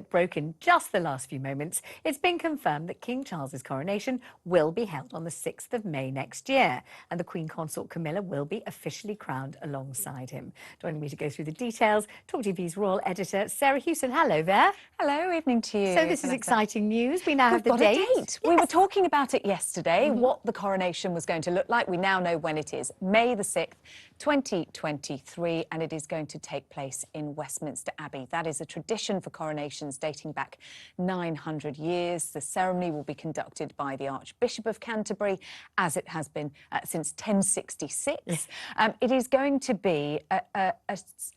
that broke in just the last few moments, it's been confirmed that King Charles's coronation will be held on the 6th of May next year, and the Queen Consort Camilla will be officially crowned alongside him. Joining me to go through the details, talkTV's royal editor, Sarah Hewson. Hello there. Hello, evening to you. So this is exciting news. We now have the date. We've got a date. Yes. We were talking about it yesterday, what the coronation was going to look like. We now know when it is. May the 6th, 2023, and it is going to take place in Westminster Abbey. That is a tradition for coronations dating back 900 years. The ceremony will be conducted by the Archbishop of Canterbury, as it has been since 1066. It is going to be a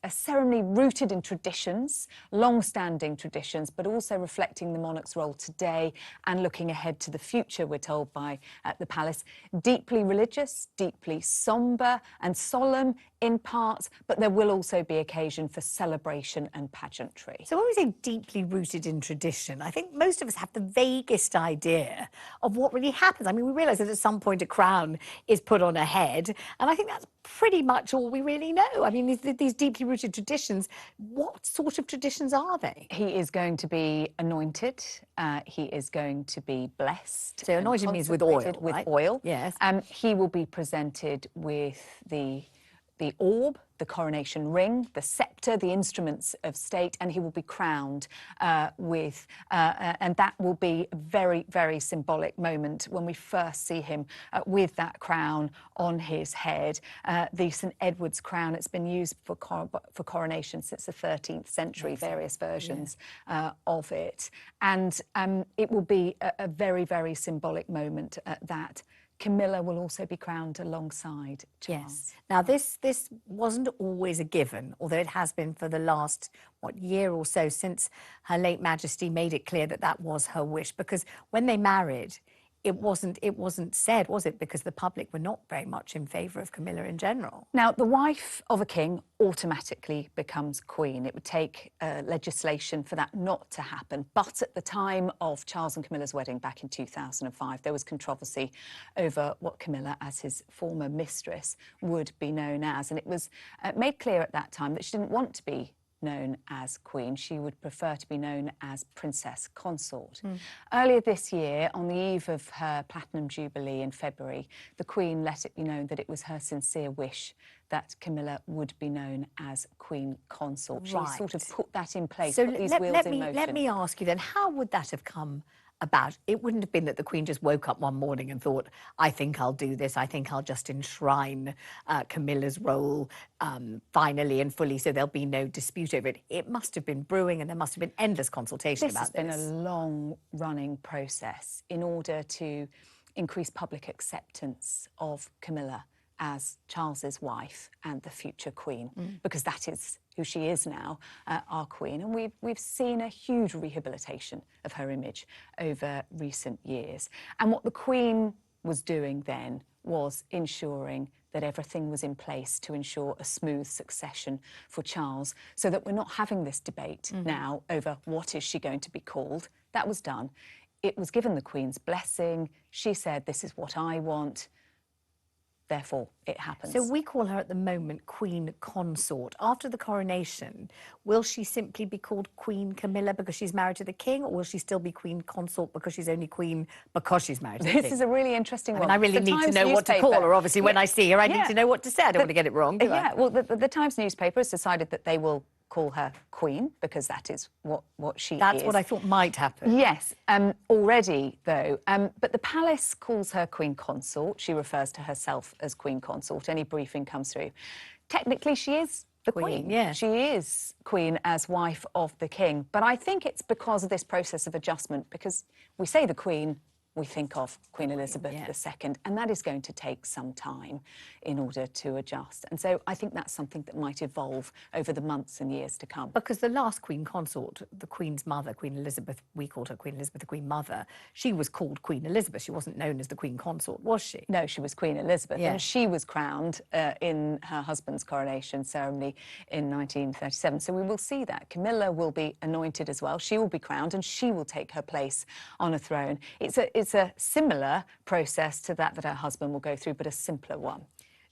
ceremony rooted in traditions, long-standing traditions, but also reflecting the monarch's role today and looking ahead to the future, we're told by the palace. Deeply religious, deeply sombre and solemn in parts, but there will also be occasion for celebration and pageantry. So when we say deeply rooted in tradition, I think most of us have the vaguest idea of what really happens. I mean, we realise that at some point a crown is put on a head, and I think that's pretty much all we really know. I mean, these deeply rooted traditions, what sort of traditions are they? He is going to be anointed. He is going to be blessed. So anointed means with oil, right? With oil. Yes. He will be presented with the orb, the coronation ring, the sceptre, the instruments of state, and he will be crowned and that will be a very, very symbolic moment when we first see him with that crown on his head. The St Edward's crown, it's been used for coronation since the 13th century, various versions of it. And it will be a very, very symbolic moment that Camilla will also be crowned alongside Charles. Yes. Now, this wasn't always a given, although it has been for the last, year or so since Her late Majesty made it clear that that was her wish. Because when they married, it wasn't said, was it? Because the public were not very much in favour of Camilla in general. Now, the wife of a king automatically becomes queen. It would take legislation for that not to happen. But at the time of Charles and Camilla's wedding back in 2005, there was controversy over what Camilla, as his former mistress, would be known as. And it was made clear at that time that she didn't want to be known as Queen. She would prefer to be known as Princess Consort. Earlier this year, on the eve of her Platinum Jubilee in February, the Queen let it be known that it was her sincere wish that Camilla would be known as Queen Consort. Right. She sort of put that in place, So put these wheels in motion. Let me ask you then, how would that have come about? It wouldn't have been that the Queen just woke up one morning and thought, I think I'll do this, I think I'll just enshrine Camilla's role finally and fully so there'll be no dispute over it. It must have been brewing and there must have been endless consultation about this. This has been a long-running process in order to increase public acceptance of Camilla as Charles's wife and the future Queen, because that is who she is now, our Queen. And we've seen a huge rehabilitation of her image over recent years. And what the Queen was doing then was ensuring that everything was in place to ensure a smooth succession for Charles, so that we're not having this debate now over what is she going to be called. That was done. It was given the Queen's blessing. She said, this is what I want. Therefore, it happens. So we call her at the moment Queen Consort. After the coronation, will she simply be called Queen Camilla because she's married to the King, or will she still be Queen Consort because she's only Queen because she's married to the King? This is a really interesting one. I really need to know what to call her, obviously. When I see her, I need to know what to say. I don't want to get it wrong, do I? Well, the Times newspaper has decided that they will call her Queen because that is what she is. That's what I thought might happen. Yes, already though. But the palace calls her Queen Consort. She refers to herself as Queen Consort. Any briefing comes through. Technically, she is the Queen. Yeah. She is Queen as wife of the King. But I think it's because of this process of adjustment, because we say the Queen, we think of Queen Elizabeth II, and that is going to take some time in order to adjust. And so I think that's something that might evolve over the months and years to come. Because the last Queen Consort, the Queen's mother, Queen Elizabeth, we called her Queen Elizabeth, the Queen Mother, she was called Queen Elizabeth. She wasn't known as the Queen Consort, was she? No, she was Queen Elizabeth, and she was crowned in her husband's coronation ceremony in 1937. So we will see that. Camilla will be anointed as well. She will be crowned, and she will take her place on a throne. It's a similar process to that her husband will go through, but a simpler one.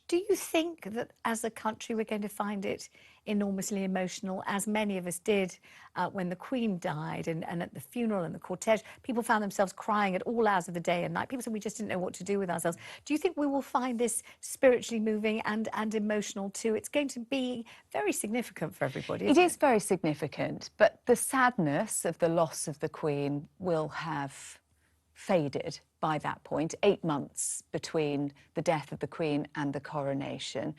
Do you think that as a country we're going to find it enormously emotional, as many of us did when the Queen died, and at the funeral and the cortege. People found themselves crying at all hours of the day and night. People said we just didn't know what to do with ourselves. Do you think we will find this spiritually moving and emotional too? It's going to be very significant for everybody, isn't it? It is very significant, but the sadness of the loss of the Queen will have faded by that point. 8 months between the death of the Queen and the coronation.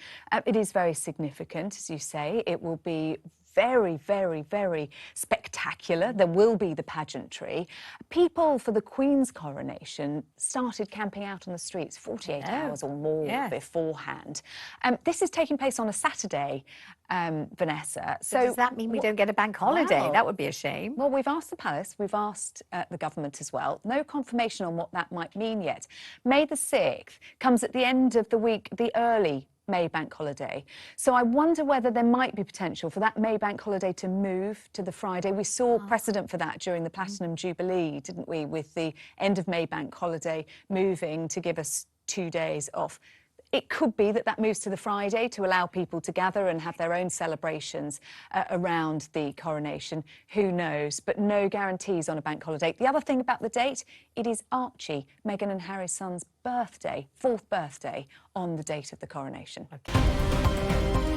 It is very significant, as you say. It will be very, very, very spectacular. There will be the pageantry. People for the Queen's coronation started camping out on the streets 48 hours or more beforehand. This is taking place on a Saturday, Vanessa. So does that mean we don't get a bank holiday? Well, that would be a shame. Well, we've asked the palace, we've asked the government as well. No confirmation on what that might mean yet. May the 6th comes at the end of the week, the early May bank holiday. So I wonder whether there might be potential for that May bank holiday to move to the Friday. We saw precedent for that during the Platinum Jubilee, didn't we, with the end of May bank holiday moving to give us 2 days off. It could be that that moves to the Friday to allow people to gather and have their own celebrations around the coronation. Who knows? But no guarantees on a bank holiday. The other thing about the date, it is Archie, Meghan and Harry's son's birthday, 4th birthday, on the date of the coronation. Okay.